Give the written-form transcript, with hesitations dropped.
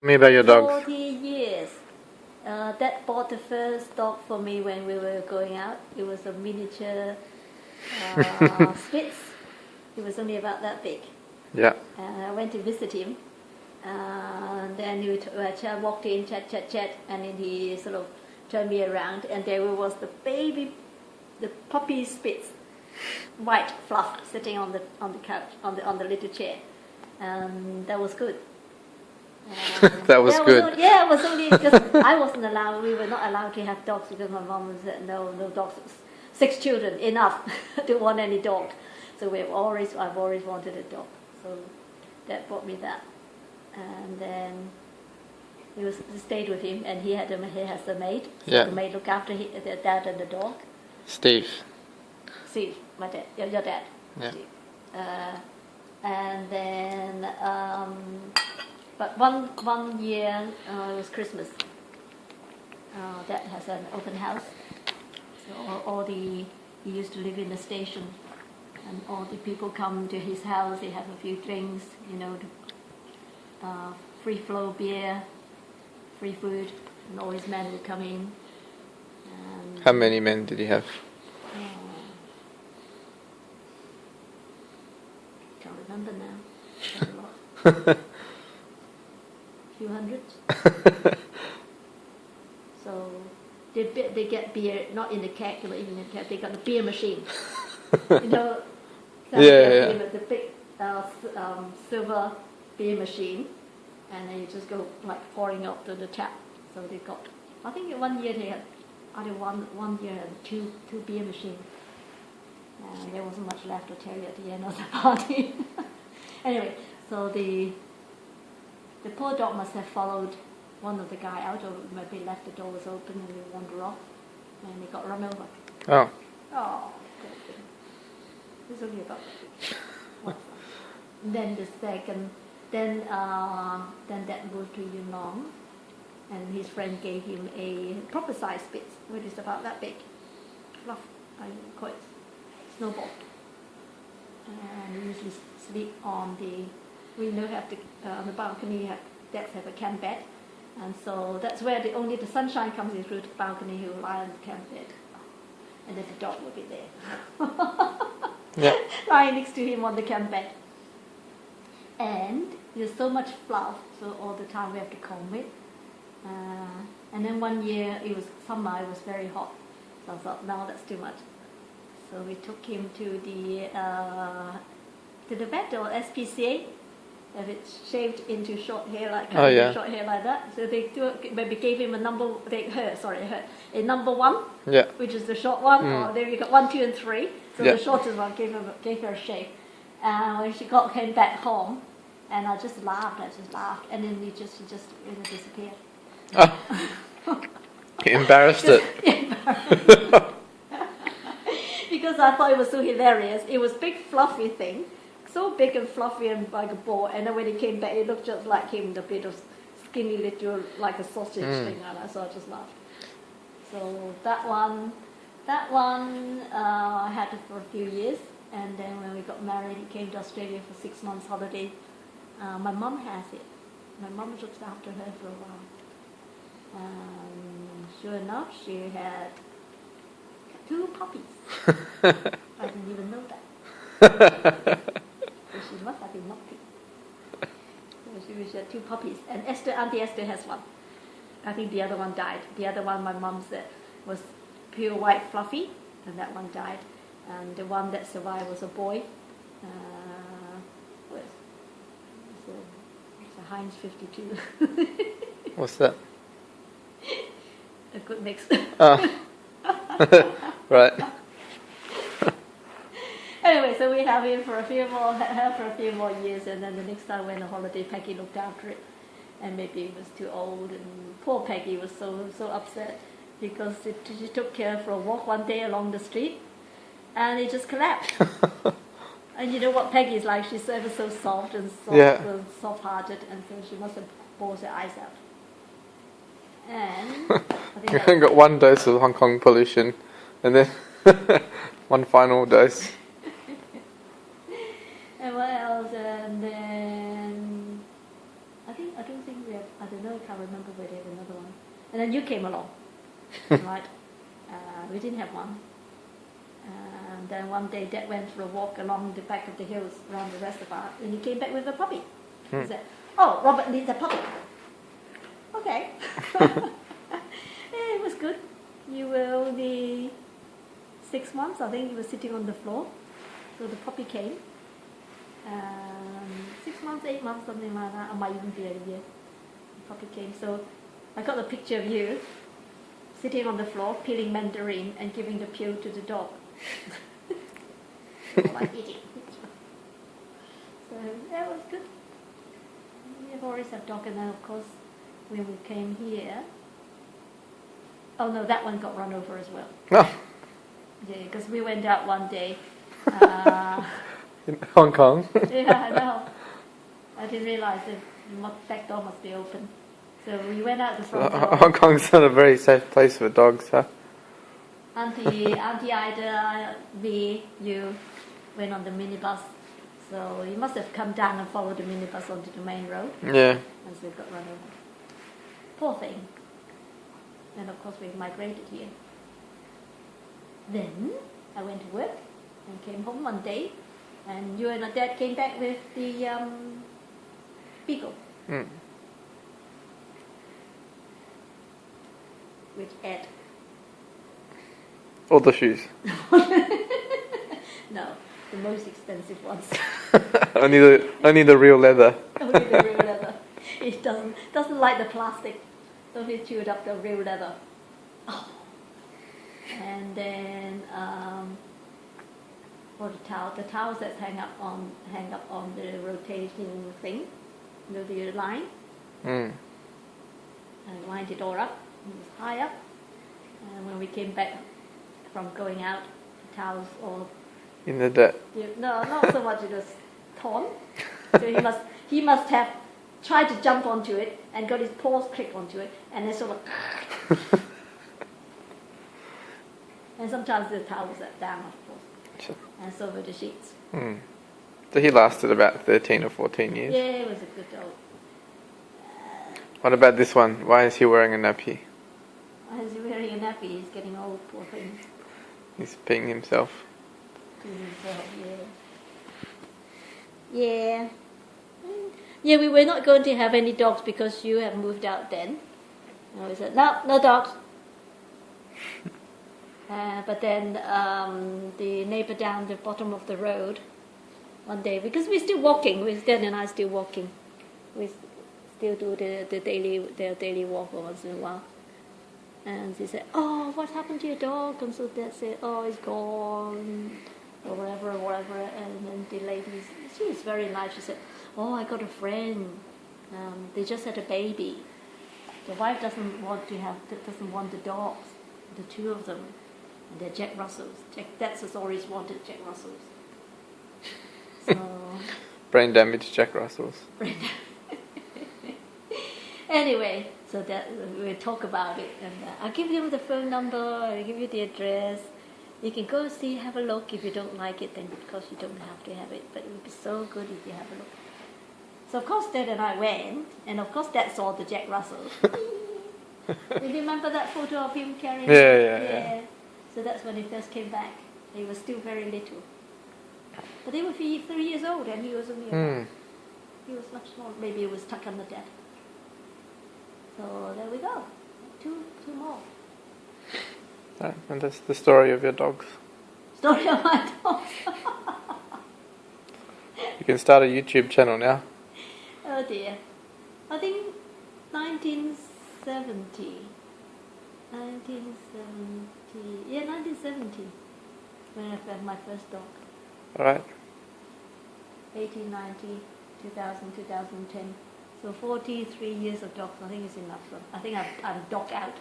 Me about your dog. 40 years. Dad bought the first dog for me when we were going out. It was a miniature Spitz. He was only about that big. Yeah. I went to visit him. Then I walked in, chat, and then he sort of turned me around, and there was the puppy Spitz, white fluff, sitting on the couch, on the little chair, and that was good. That was good. It was only because I wasn't allowed. We were not allowed to have dogs because my mom said no dogs. 6 children, enough. Don't want any dog. So I've always wanted a dog. So Dad bought me that, and then he stayed with him, and he has a maid. So Yeah. the maid looked after the dad and the dog. Steve. Steve, my dad, your dad. Yeah. Steve. And then, but one year it was Christmas. Dad has an open house, so he used to live in the station, and all the people come to his house. They have a few drinks, free flow beer, free food, and all his men would come in. And, How many men did he have? can't remember now. Quite a lot. Few hundreds. So they get beer not in the keg, but in the keg. They got the beer machine. So Yeah. the big silver beer machine, and then you just go like pouring out to the tap. So they got. I think one year they had either one year had two beer machines. And there wasn't much left to tell you at the end of the party. Anyway, so the poor dog must have followed one of the guy out, or maybe left the doors open and they wander off, and they got run over. Oh. Oh, poor thing. It's only about that. Then the second, then Dad moved to Yunnan, and his friend gave him a proper size Spitz, which is about that big, fluff, I call it snowball. And we usually sleep on on the balcony. Dads have a camp bed, and so that's where only the sunshine comes in through the balcony. He will lie on the camp bed, and then the dog will be there, Yeah. lying next to him on the camp bed. And there's so much fluff, so all the time we have to comb it. And then one year it was summer, it was very hot, so I thought, no, that's too much. So we took him to the vet or SPCA, and it shaved into short hair short hair like that. So they maybe gave him a number one, Yeah. which is the short one. Or then we got 1, 2, and 3. So Yeah. the shortest one gave her a shave. When she came back home, and I just laughed, and then he just disappeared. Oh. He embarrassed it. Because I thought it was so hilarious. It was big fluffy thing, so big and fluffy and like a ball, and then when he came back it looked just like him, the bit of skinny little, like a sausage thing like that, so I just laughed. So that one I had it for a few years, and then when we got married he came to Australia for 6 months holiday. My mum has it. My mum looks after her for a while. Sure enough, she had 2 puppies. I didn't even know that. So she must have been lucky. So she had 2 puppies, and Auntie Esther has one. I think the other one died. The other one, my mum said, was pure white fluffy, and that one died. And the one that survived was a boy. It's a Heinz 52. What's that? A good mix. Oh. Right. Anyway, so we have him for a few more years, and then the next time we went on holiday, Peggy looked after it, and maybe it was too old, and poor Peggy was so upset because she took her for a walk one day along the street, and it just collapsed. And you know what Peggy is like? She's ever so soft and soft-hearted, and so she must have bawled her eyes out. And I think You only got 1 dose of Hong Kong pollution, and then one final dose. And what else? And then I don't think we have. don't know, I can't remember whether they had another one. And then you came along, right? We didn't have one. And then one day Dad went for a walk along the back of the hills around the reservoir, and he came back with a puppy. He said, "Oh, Robert needs a puppy." Okay. Yeah, it was good. You were only 6 months, I think. You were sitting on the floor. So the puppy came. 6 months, 8 months, something like that. Or might even be a year. The puppy came. So I got a picture of you sitting on the floor, peeling mandarin and giving the peel to the dog. Like eating. So that was good. We've always had dog, and then of course when we came here, oh no, that one got run over as well. No. Yeah, because we went out one day. In Hong Kong. Yeah, I know. I didn't realize the back door must be open. So we went out the front door. Hong Kong's not a very safe place for dogs, huh? Auntie Ida, me, you went on the minibus. So you must have come down and followed the minibus onto the main road. Yeah. And so we got run over. Poor thing. And of course we migrated here. Then I went to work and came home one day, and you and your dad came back with the beagle. Mm. With Ed. All the shoes. No, the most expensive ones. only the real leather. Only the real leather. It doesn't like the plastic. So he chewed up the real leather. Oh. And then for the towels that hang up on the rotating thing, the line. Mm. I lined it all up. It was high up. And when we came back from going out, the towels all... In the dirt. No, not so much. It was torn. So he must have tried to jump onto it and got his paws clicked onto it, and then sort of... And sometimes the towels are down, of course. Sure. And so were the sheets. Mm. So he lasted about 13 or 14 years. Yeah, it was a good dog. What about this one? Why is he wearing a nappy? As he's wearing a nappy, he's getting old, poor thing. He's peeing himself. To himself, yeah. Yeah. Yeah, we were not going to have any dogs because you have moved out then. And we said, no dogs. But then the neighbor down the bottom of the road one day, because we're still walking, Dad and I still walking. We still do the daily walk once in a while. And she said, "Oh, what happened to your dog?" And so Dad said, "Oh, it's gone," or whatever. And then the lady, she was very nice. She said, "Oh, I got a friend. They just had a baby. The wife doesn't want the dogs, the two of them, and they're Jack Russells. That's has always wanted Jack Russells." So Brain damage, Jack Russells. Anyway, so that we'll talk about it, and I'll give you the phone number. I'll give you the address. You can go see, have a look. If you don't like it, then of course you don't have to have it. But it would be so good if you have a look. So of course Dad and I went, and of course Dad saw the Jack Russell. You remember that photo of him carrying? Yeah. So that's when he first came back. He was still very little, but they were 3 years old, and he was only. He was much smaller. Maybe he was tucked under Dad. So there we go. Two more. And that's the story of your dogs. Story of my dogs. You can start a YouTube channel now. Oh dear. I think 1970. Yeah, 1970. When I had my first dog. Alright. 1890, 2000, 2010. So 43 years of dogs. I think it's enough. I think I'm dog out.